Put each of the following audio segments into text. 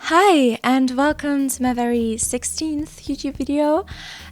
Hi and welcome to my very 16th YouTube video,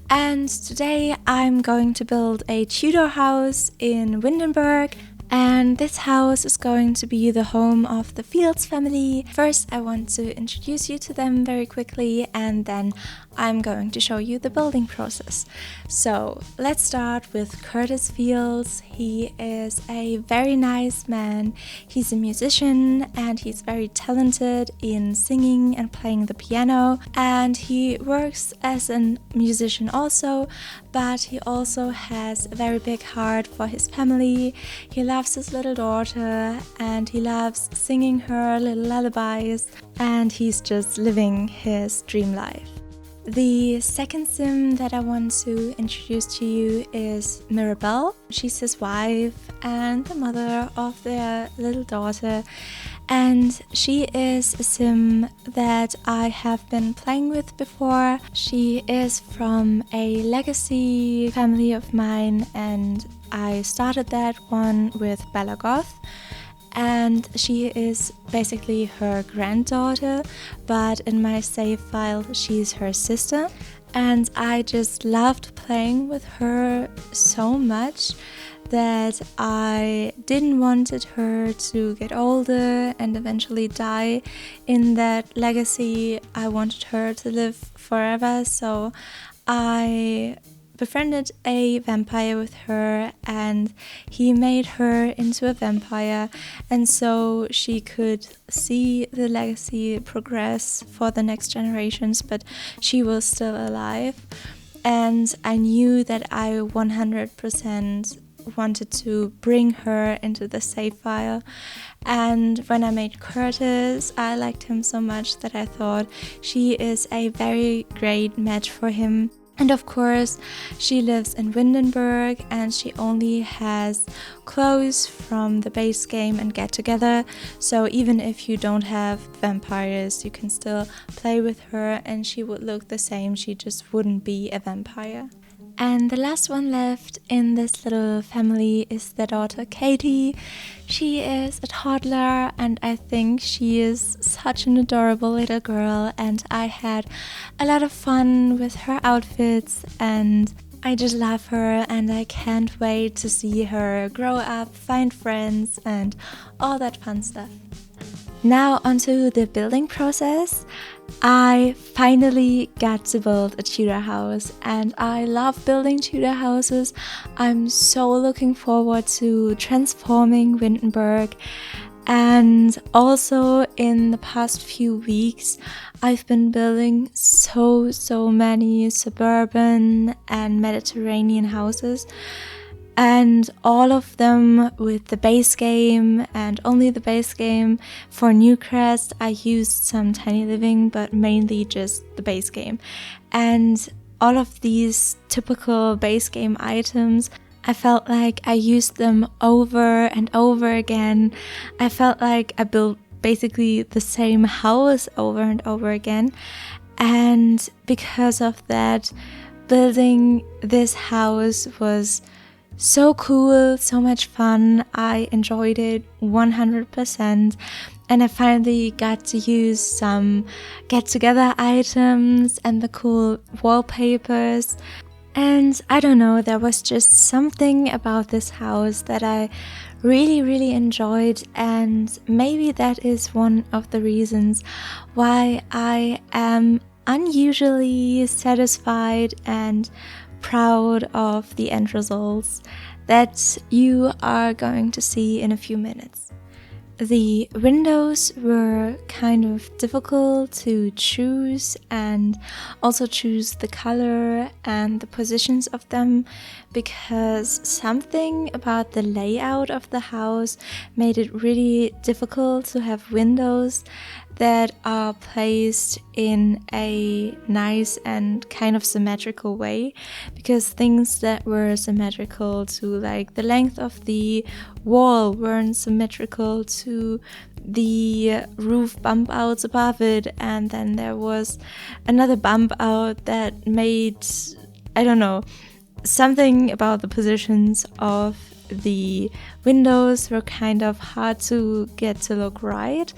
and today I'm going to build a Tudor house in Windenburg, and this house is going to be the home of the Fields family. First I want to introduce you to them very quickly, and then I'm going to show you the building process. So let's start with Curtis Fields. He is a very nice man. He's a musician and he's very talented in singing and playing the piano, and he works as a musician also, but he also has a very big heart for his family. He loves his little daughter and he loves singing her little lullabies, and he's just living his dream life. The second sim that I want to introduce to you is Maribel. She's his wife and the mother of their little daughter, and she is a sim that I have been playing with before. She is from a legacy family of mine, and I started that one with Bella Goth. And she is basically her granddaughter, but in my save file she's her sister, and I just loved playing with her so much that I didn't wanted her to get older and eventually die in that legacy. I wanted her to live forever, so I befriended a vampire with her, and he made her into a vampire, and so she could see the legacy progress for the next generations, but she was still alive. And I knew that I 100% wanted to bring her into the save file, and when I made Curtis, I liked him so much that I thought she is a very great match for him. And of course, she lives in Windenburg and she only has clothes from the base game and Get Together. So even if you don't have vampires, you can still play with her and she would look the same. She just wouldn't be a vampire. And the last one left in this little family is their daughter Katie. She is a toddler and I think she is such an adorable little girl, and I had a lot of fun with her outfits and I just love her, and I can't wait to see her grow up, find friends and all that fun stuff. Now onto the building process. I finally got to build a Tudor house and I love building Tudor houses. I'm so looking forward to transforming Windenburg, and also in the past few weeks I've been building so many suburban and Mediterranean houses, and all of them with the base game and only the base game. For Newcrest I used some Tiny Living, but mainly just the base game. And all of these typical base game items, I felt like I used them over and over again. I felt like I built basically the same house over and over again, and because of that, building this house was so cool, so much fun. I enjoyed it 100%, and I finally got to use some Get Together items and the cool wallpapers. And I don't know, there was just something about this house that I really enjoyed, and maybe that is one of the reasons why I am unusually satisfied and proud of the end results that you are going to see in a few minutes. The windows were kind of difficult to choose, and also choose the color and the positions of them, because something about the layout of the house made it really difficult to have windows that are placed in a nice and kind of symmetrical way, because things that were symmetrical to like the length of the wall weren't symmetrical to the roof bump outs above it, and then there was another bump out that made, I don't know, something about the positions of the windows were kind of hard to get to look right.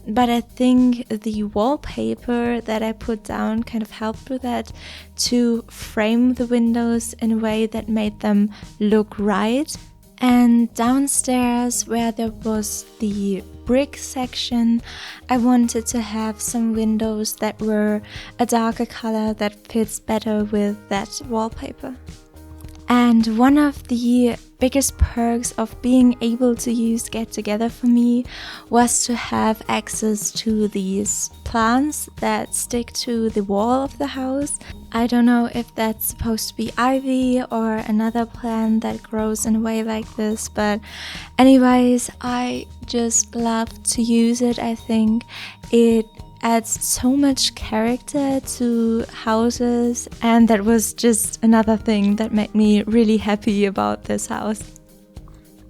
But I think the wallpaper that I put down kind of helped with that, to frame the windows in a way that made them look right. And downstairs, where there was the brick section, I wanted to have some windows that were a darker color that fits better with that wallpaper. And one of the biggest perks of being able to use Get Together for me was to have access to these plants that stick to the wall of the house. I don't know if that's supposed to be ivy or another plant that grows in a way like this, but anyways, I just love to use it. I think it adds so much character to houses, and that was just another thing that made me really happy about this house.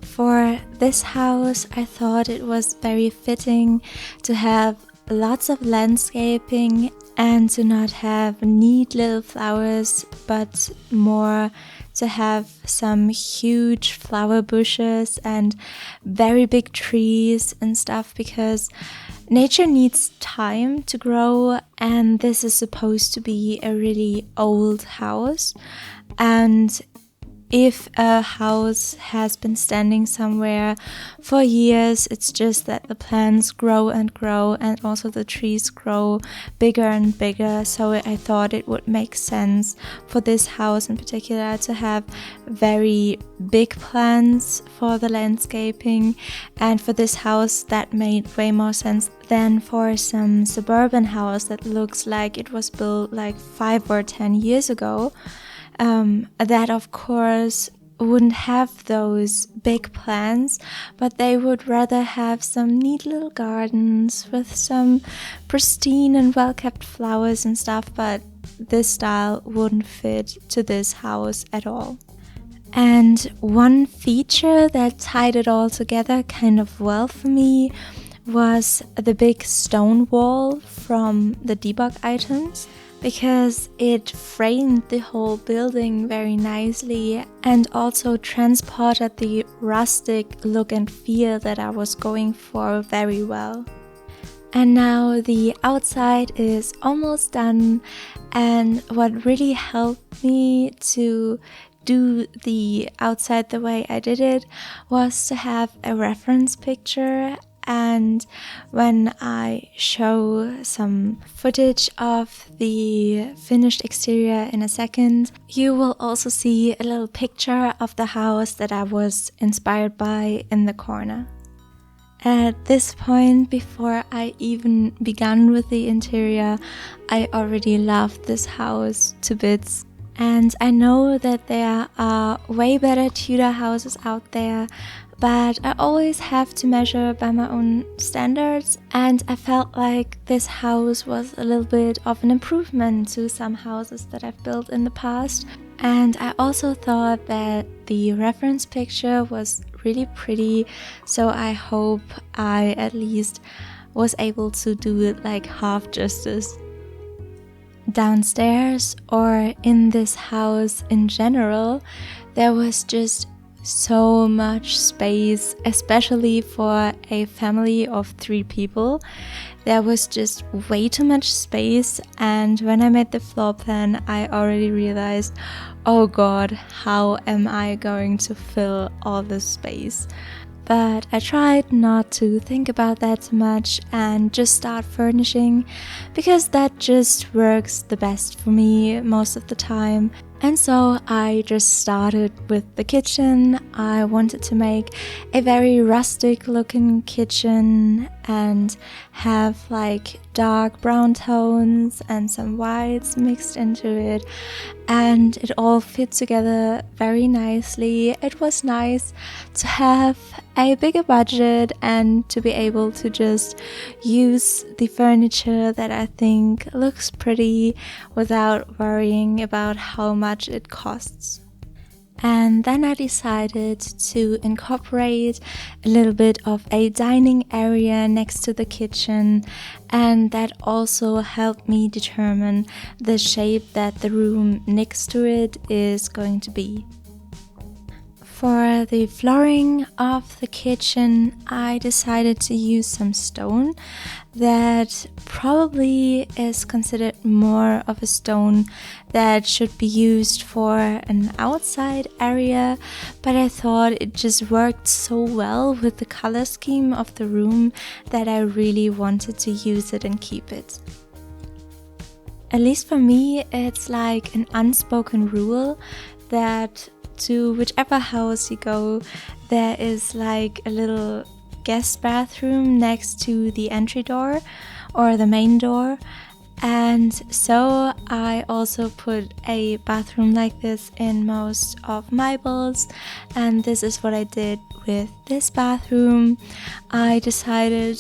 For this house, I thought it was very fitting to have lots of landscaping and to not have neat little flowers, but more to have some huge flower bushes and very big trees and stuff, because nature needs time to grow, and this is supposed to be a really old house. And if a house has been standing somewhere for years, it's just that the plants grow and grow, and also the trees grow bigger and bigger. So I thought it would make sense for this house in particular to have very big plants for the landscaping. And for this house, that made way more sense than for some suburban house that looks like it was built like 5 or 10 years ago. That of course wouldn't have those big plants, but they would rather have some neat little gardens with some pristine and well-kept flowers and stuff, but this style wouldn't fit to this house at all. And one feature that tied it all together kind of well for me was the big stone wall from the debug items, because it framed the whole building very nicely and also transported the rustic look and feel that I was going for very well. And now the outside is almost done, and what really helped me to do the outside the way I did it was to have a reference picture. And when I show some footage of the finished exterior in a second, you will also see a little picture of the house that I was inspired by in the corner. At this point, before I even began with the interior, I already loved this house to bits. And I know that there are way better Tudor houses out there, but I always have to measure by my own standards, and I felt like this house was a little bit of an improvement to some houses that I've built in the past. And I also thought that the reference picture was really pretty, so I hope I at least was able to do it like half justice. Downstairs, or in this house in general, there was just so much space, especially for a family of 3 people. There was just way too much space, and when I made the floor plan, I already realized, oh god, how am I going to fill all this space? But I tried not to think about that too much and just start furnishing, because that just works the best for me most of the time. And so I just started with the kitchen. I wanted to make a very rustic looking kitchen and have like dark brown tones and some whites mixed into it, and it all fit together very nicely. It was nice to have a bigger budget and to be able to just use the furniture that I think looks pretty without worrying about how much it costs. And then I decided to incorporate a little bit of a dining area next to the kitchen, and that also helped me determine the shape that the room next to it is going to be. For the flooring of the kitchen, I decided to use some stone that probably is considered more of a stone that should be used for an outside area, but I thought it just worked so well with the color scheme of the room that I really wanted to use it and keep it. At least for me, it's like an unspoken rule that to whichever house you go, there is like a little guest bathroom next to the entry door or the main door. And so I also put a bathroom like this in most of my builds, and this is what I did with this bathroom. I decided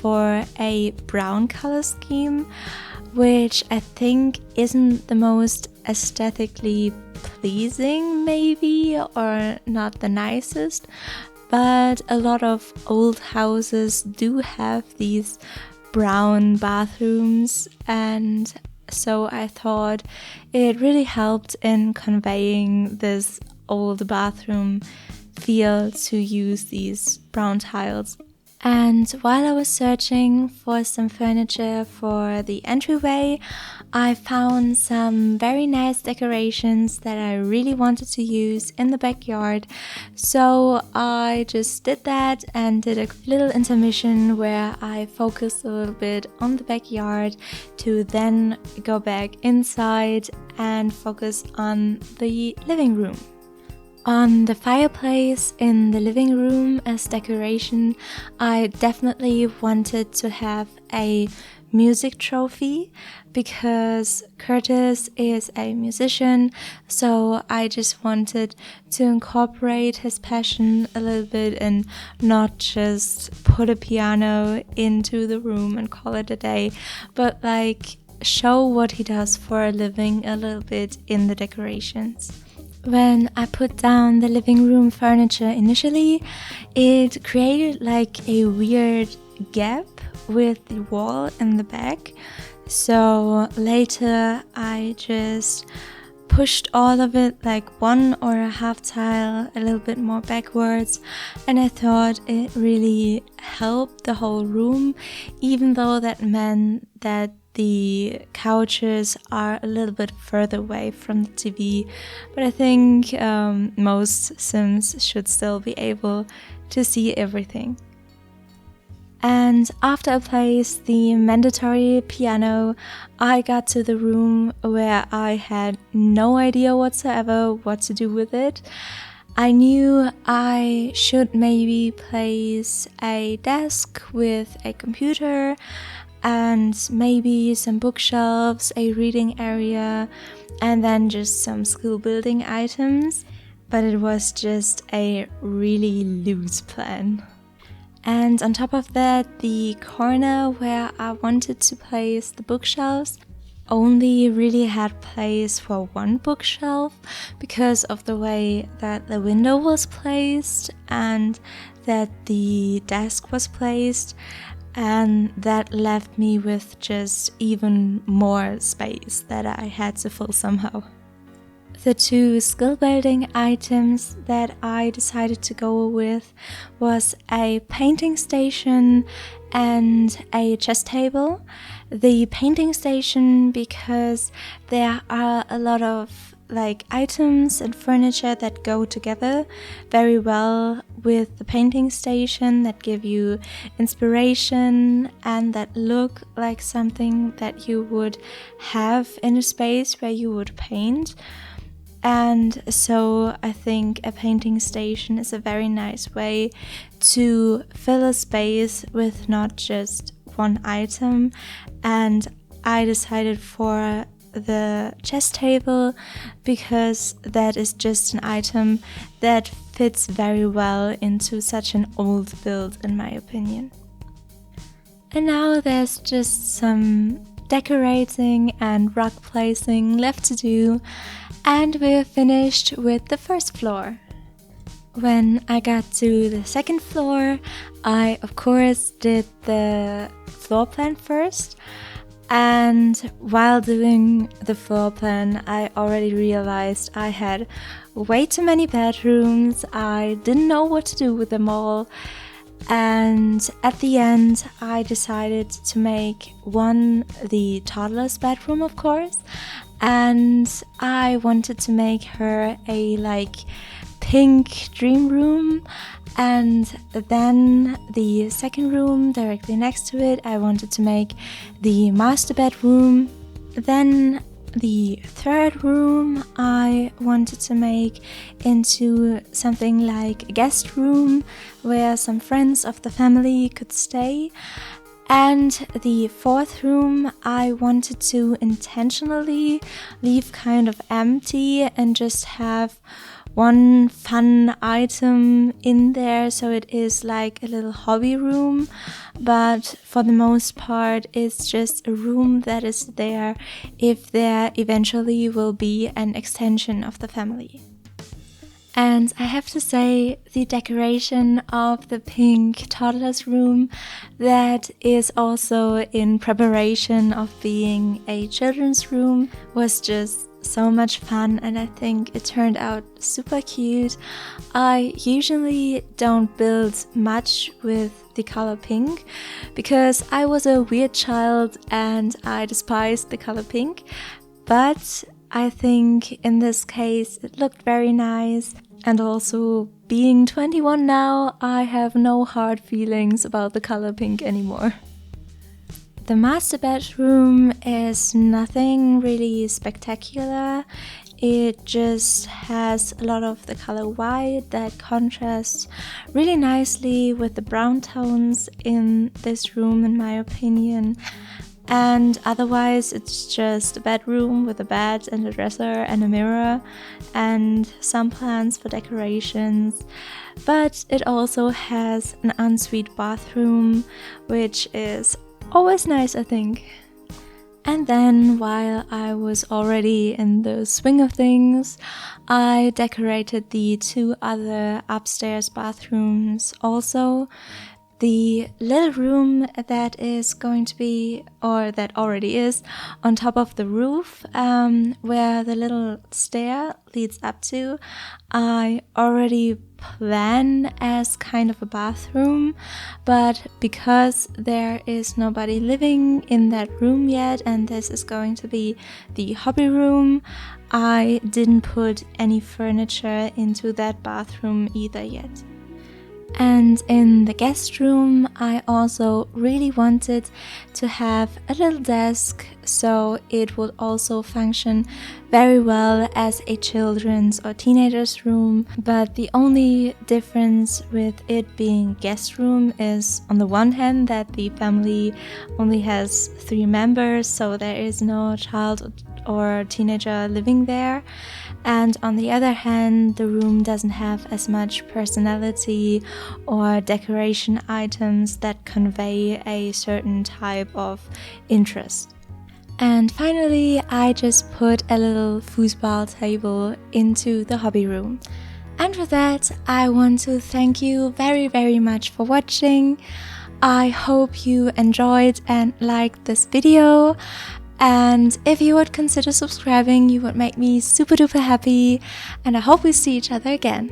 for a brown color scheme, which I think isn't the most aesthetically pleasing maybe, or not the nicest, but a lot of old houses do have these brown bathrooms, and so I thought it really helped in conveying this old bathroom feel to use these brown tiles. And while I was searching for some furniture for the entryway, I found some very nice decorations that I really wanted to use in the backyard. So I just did that and did a little intermission where I focused a little bit on the backyard to then go back inside and focus on the living room. On the fireplace in the living room as decoration, I definitely wanted to have a music trophy because Curtis is a musician, so I just wanted to incorporate his passion a little bit and not just put a piano into the room and call it a day, but like show what he does for a living a little bit in the decorations. When I put down the living room furniture initially, it created like a weird gap with the wall in the back. So later I just pushed all of it like one or a half tile a little bit more backwards, and I thought it really helped the whole room, even though that meant that the couches are a little bit further away from the TV, but I think most Sims should still be able to see everything. And after I placed the mandatory piano, I got to the room where I had no idea whatsoever what to do with it. I knew I should maybe place a desk with a computer and maybe some bookshelves, a reading area, and then just some school building items, but it was just a really loose plan. And on top of that, the corner where I wanted to place the bookshelves only really had place for one bookshelf because of the way that the window was placed and that the desk was placed. And that left me with just even more space that I had to fill somehow. The two skill building items that I decided to go with was a painting station and a chess table. The painting station because there are a lot of like items and furniture that go together very well with the painting station, that give you inspiration and that look like something that you would have in a space where you would paint. And so I think a painting station is a very nice way to fill a space with not just one item. And I decided for the chess table because that is just an item that fits very well into such an old build in my opinion. And now there's just some decorating and rug placing left to do, and we're finished with the first floor. When I got to the second floor, I of course did the floor plan first. And while doing the floor plan, I already realized I had way too many bedrooms. I didn't know what to do with them all. And at the end, I decided to make one the toddler's bedroom, of course. And I wanted to make her a pink dream room. And then the second room directly next to it, I wanted to make the master bedroom. Then the third room I wanted to make into something like a guest room where some friends of the family could stay. And the fourth room I wanted to intentionally leave kind of empty and just have one fun item in there, so it is like a little hobby room, but for the most part it's just a room that is there if there eventually will be an extension of the family. And I have to say, the decoration of the pink toddler's room that is also in preparation of being a children's room was just so much fun, and I think it turned out super cute. I usually don't build much with the color pink because I was a weird child and I despised the color pink, but I think in this case it looked very nice. And also, being 21 now, I have no hard feelings about the color pink anymore. The master bedroom is nothing really spectacular. It just has a lot of the color white that contrasts really nicely with the brown tones in this room, in my opinion. And otherwise it's just a bedroom with a bed and a dresser and a mirror and some plants for decorations. But it also has an ensuite bathroom, which is always nice, I think. And then, while I was already in the swing of things, I decorated the two other upstairs bathrooms also. The little room that is going to be, or that already is, on top of the roof, where the little stair leads up to, I already plan as kind of a bathroom, but because there is nobody living in that room yet, and this is going to be the hobby room, I didn't put any furniture into that bathroom either yet. And in the guest room, I also really wanted to have a little desk, so it would also function very well as a children's or teenagers room. But the only difference with it being guest room is, on the one hand, that the family only has 3 members, so there is no child or teenager living there. And on the other hand, the room doesn't have as much personality or decoration items that convey a certain type of interest. And finally, I just put a little foosball table into the hobby room. And with that, I want to thank you very, very much for watching. I hope you enjoyed and liked this video. And if you would consider subscribing, you would make me super duper happy, and I hope we see each other again.